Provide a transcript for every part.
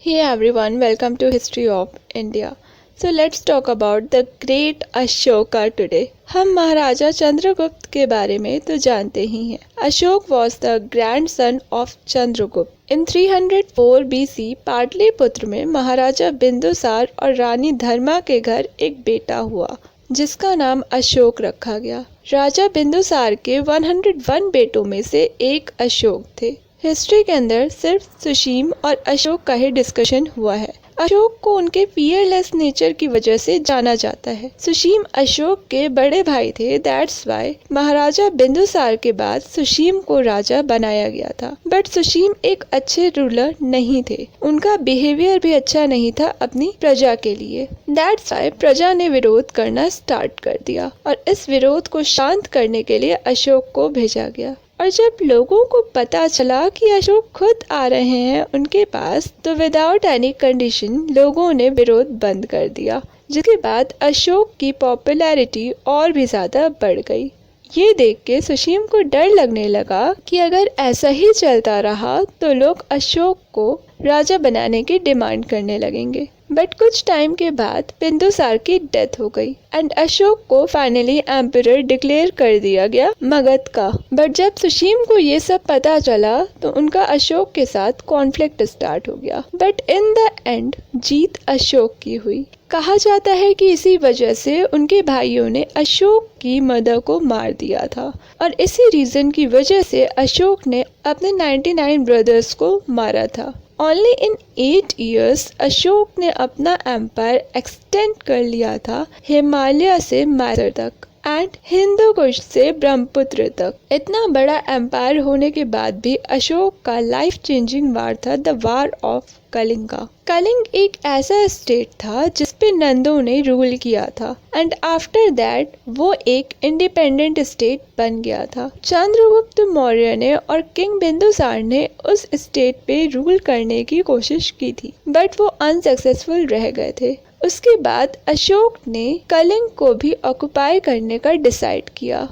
Hey everyone, welcome to History of India. So let's talk about the great Ashoka today. हम महाराजा चंद्रगुप्त के बारे में तो जानते ही हैं. Ashok was the grandson of Chandragupta. In 304 BC, Pataliputra में महाराजा बिंदुसार और रानी धर्मा के घर एक बेटा हुआ जिसका नाम अशोक रखा गया. राजा बिंदुसार के 101 बेटों में से एक अशोक थे. हिस्ट्री के अंदर सिर्फ सुशीम और अशोक का ही डिस्कशन हुआ है. अशोक को उनके फियरलेस नेचर की वजह से जाना जाता है. सुशीम अशोक के बड़े भाई थे. दैट्स वाई महाराजा बिंदुसार के बाद सुशीम को राजा बनाया गया था. बट सुशीम एक अच्छे रूलर नहीं थे. उनका बिहेवियर भी अच्छा नहीं था अपनी प्रजा के लिए. दैट्स वाई प्रजा ने विरोध करना स्टार्ट कर दिया और इस विरोध को शांत करने के लिए अशोक को भेजा गया. और जब लोगों को पता चला कि अशोक खुद आ रहे हैं उनके पास, तो विदाउट एनी कंडीशन लोगों ने विरोध बंद कर दिया, जिसके बाद अशोक की पॉपुलैरिटी और भी ज़्यादा बढ़ गई. ये देख के सुशीम को डर लगने लगा कि अगर ऐसा ही चलता रहा तो लोग अशोक को राजा बनाने की डिमांड करने लगेंगे. बट कुछ टाइम के बाद बिंदुसार की डेथ हो गई एंड अशोक को फाइनली एम्परर डिक्लेयर कर दिया गया मगध का. बट जब सुशीम को ये सब पता चला तो उनका अशोक के साथ कॉन्फ्लिक्ट स्टार्ट हो गया. बट इन द एंड जीत अशोक की हुई. कहा जाता है कि इसी वजह से उनके भाइयों ने अशोक की मदर को मार दिया था और इसी रीजन की वजह से अशोक ने अपने 99 ब्रदर्स को मारा था. Only in 8 years अशोक ने अपना एम्पायर एक्सटेंड कर लिया था हिमालय से मैसूर तक एंड हिंदू कुश से ब्रह्मपुत्र तक. इतना बड़ा एम्पायर होने के बाद भी अशोक का लाइफ चेंजिंग वार था the war of Kalinga. Kalinga एक ऐसा स्टेट था जिसपे नंदों ने रूल किया था एंड आफ्टर दैट वो एक इंडिपेंडेंट स्टेट बन गया था. चंद्रगुप्त मौर्य ने और किंग बिंदुसार ने उस स्टेट पे रूल करने की कोशिश की थी बट वो अनसक्सेसफुल रह गए थे. उसके बाद अशोक ने कलिंग को भी ऑक्युपाई करने का डिसाइड किया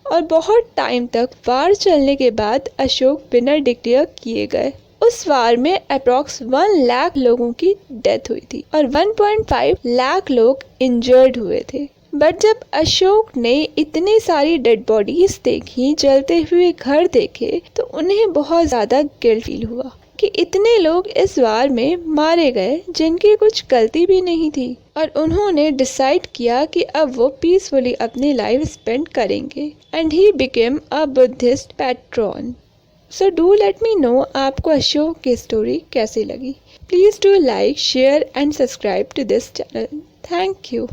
और बहुत टाइम तक वार चलने के बाद अशोक विनर डिक्लेयर किए गए. उस वार में अप्रॉक्स 1 लाख लोगों की डेथ हुई थी और 1.5 लाख लोग इंजर्ड हुए थे. बट जब अशोक ने इतनी सारी डेड बॉडीज देखी, जलते हुए घर देखे, तो उन्हें बहुत ज़्यादा गिल्ट फील हुआ कि इतने लोग इस वार में मारे गए जिनकी कुछ गलती भी नहीं थी. और उन्होंने डिसाइड किया कि अब वो पीसफुली अपनी लाइफ स्पेंड करेंगे and he became a Buddhist patron. So do let me know आपको अशोक की स्टोरी कैसी लगी. Please do like, share and subscribe to this channel. Thank you.